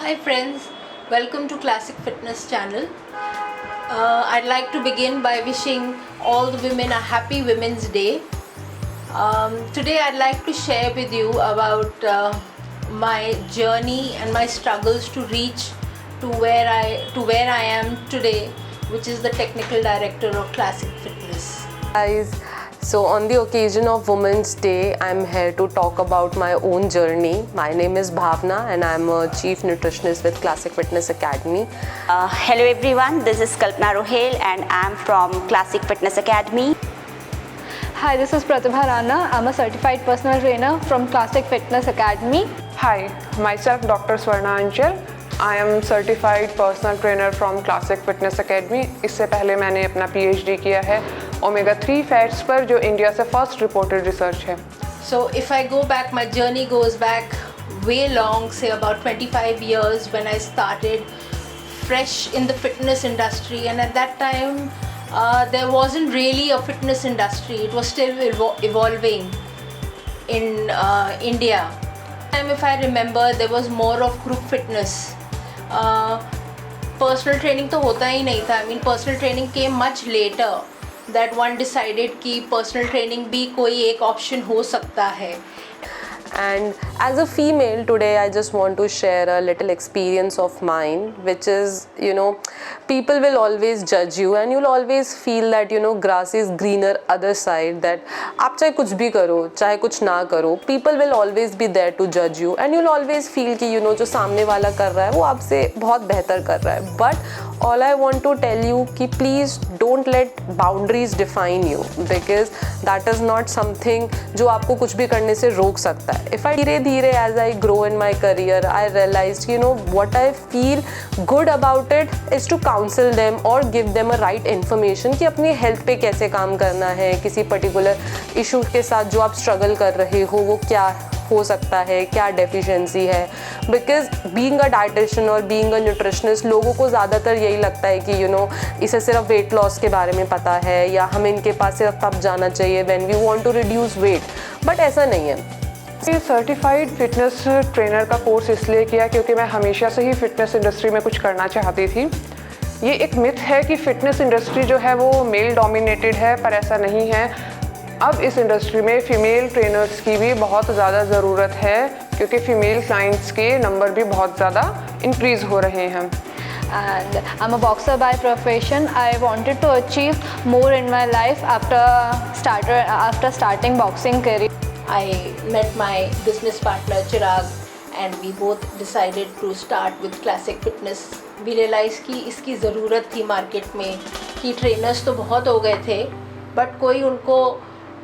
Hi friends, welcome to Classic Fitness channel. I'd like to begin by wishing all the women a happy Women's Day. Today I'd like to share with you about my journey and my struggles to reach to where I am today, which is the technical director of Classic Fitness. Guys, so on the occasion of Women's Day, I'm here to talk about my own journey. My name is Bhavna and I'm a Chief Nutritionist with Classic Fitness Academy. Hello everyone, this is Kalpana Rohel and I'm from Classic Fitness Academy. Hi, this is Pratibha Rana. I'm a certified personal trainer from Classic Fitness Academy. Hi, myself Dr. Swarna Anchal. I am certified personal trainer from Classic Fitness Academy. इससे पहले मैंने अपना PhD किया है omega 3 fats पर, जो India से first reported research है. So if I go back, my journey goes back way long, say about 25 years, when I started fresh in the fitness industry, and at that time there wasn't really a fitness industry. It was still evolving in India. And if I remember, there was more of group fitness. Personal training तो होता ही नहीं था. I mean, personal training came much later. That one decided कि personal training भी कोई एक option हो सकता है. And as a female today, I just want to share a little experience of mine, which is, people will always judge you and you'll always feel that, grass is greener other side, that आप चाहे कुछ भी करो, चाहे कुछ ना करो, people will always be there to judge you and you'll always feel कि, जो सामने वाला कर रहा है वो आपसे बहुत बेहतर कर रहा है. But all I want to tell you कि please don't let boundaries define you, because that is not something जो आपको कुछ भी करने से रोक सकता है. If I धीरे as I grow in my career, I realized, what I feel good about it is to counsel them or give them a right information कि अपनी health पे कैसे काम करना है, किसी particular issue के साथ जो आप struggle कर रहे हो वो क्या हो सकता है, क्या deficiency है. Because being a dietitian और being a nutritionist, लोगों को ज़्यादातर यही लगता है कि इसे सिर्फ weight loss के बारे में पता है या हमें इनके पास सिर्फ तब जाना चाहिए when we want to reduce weight. But ऐसा नहीं है. ये सर्टिफाइड फिटनेस ट्रेनर का कोर्स इसलिए किया क्योंकि मैं हमेशा से ही फिटनेस इंडस्ट्री में कुछ करना चाहती थी. ये एक मिथ है कि फ़िटनेस इंडस्ट्री जो है वो मेल डोमिनेटेड है, पर ऐसा नहीं है. अब इस इंडस्ट्री में फ़ीमेल ट्रेनर्स की भी बहुत ज़्यादा ज़रूरत है क्योंकि फ़ीमेल क्लाइंट्स के नंबर भी बहुत ज़्यादा इंक्रीज़ हो रहे हैं. And I'm a boxer by profession. I wanted to achieve more in my life after starting boxing career. I met my business partner Chirag and we both decided to start with Classic Fitness. We realized कि इसकी ज़रूरत थी market में, कि trainers तो बहुत हो गए थे बट कोई उनको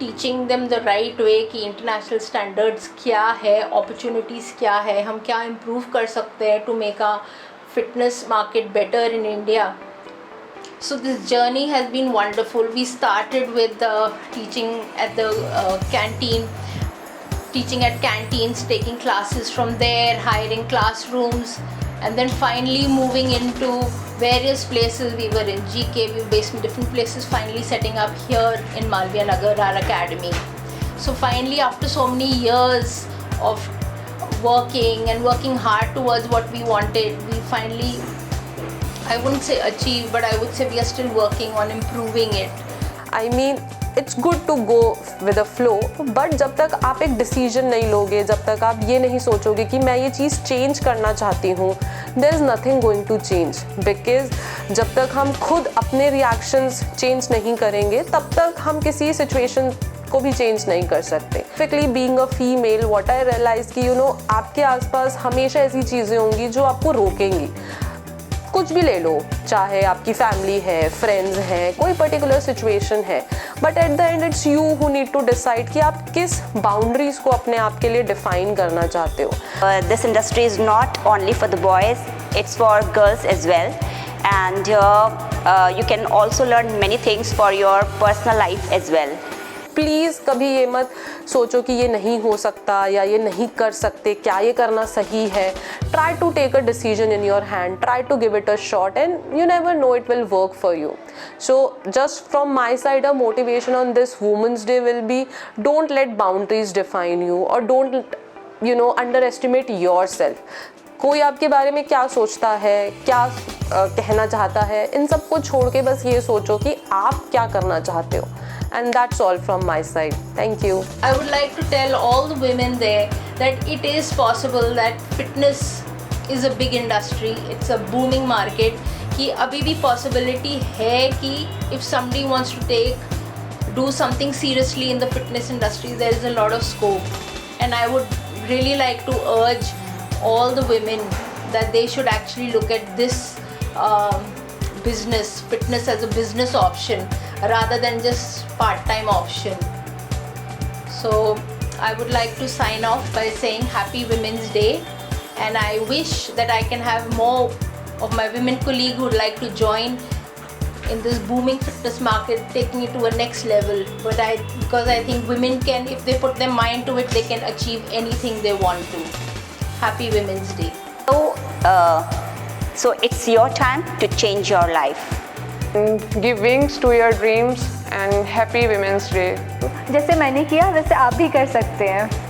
teaching them the right way कि इंटरनेशनल स्टैंडर्ड्स क्या है, अपॉर्चुनिटीज़ क्या है, हम क्या इम्प्रूव कर सकते हैं to make a fitness market better in India. So this journey has been wonderful. We started with teaching at the teaching at canteens, taking classes from there, hiring classrooms, and then finally moving into various places. We were in GK, we were based in different places, finally setting up here in Malviya Nagar, our academy. So finally, after so many years of working hard towards what we wanted, we finally, I wouldn't say achieve, but I would say we are still working on improving it. I mean, it's good to go with the flow, but जब तक आप एक decision नहीं लोगे, जब तक आप ये नहीं सोचोगे कि मैं ये चीज़ चेंज करना चाहती हूँ, there is nothing going to change. Because जब तक हम खुद अपने रिएक्शंस चेंज नहीं करेंगे, तब तक हम किसी सिचुएशन को भी चेंज नहीं कर सकते. Specifically being a female, what I realized कि आपके आसपास हमेशा ऐसी चीज़ें होंगी जो आपको रोकेंगी. कुछ भी ले लो, चाहे आपकी फैमिली है, फ्रेंड्स हैं, कोई पर्टिकुलर सिचुएशन है, but at the end it's you who need to decide कि आप किस बाउंड्रीज को अपने आप के लिए डिफाइन करना चाहते हो. This industry is not only for the boys, it's for girls as well, and you can also learn many things for your personal life as well. Please कभी ये मत सोचो कि ये नहीं हो सकता या ये नहीं कर सकते, क्या ये करना सही है. Try to take a decision in your hand, try to give it a shot and you never know it will work for you. So just from my side a motivation on this women's day will be, don't let boundaries define you और don't underestimate yourself. कोई आपके बारे में क्या सोचता है, क्या कहना चाहता है, इन सब को छोड़ के बस ये सोचो कि आप क्या करना चाहते हो. And that's all from my side. Thank you. I would like to tell all the women there that it is possible that fitness is a big industry. It's a booming market. कि अभी भी possibility है कि if somebody wants to do something seriously in the fitness industry, there is a lot of scope. And I would really like to urge all the women that they should actually look at this business, fitness as a business option rather than just part-time option. So I would like to sign off by saying Happy Women's Day, and I wish that I can have more of my women colleagues who would like to join in this booming fitness market, taking it to a next level. But because I think women can, if they put their mind to it, they can achieve anything they want to. Happy Women's Day. So it's your time to change your life. Give wings to your dreams and Happy Women's Day. जैसे मैंने किया वैसे आप भी कर सकते हैं.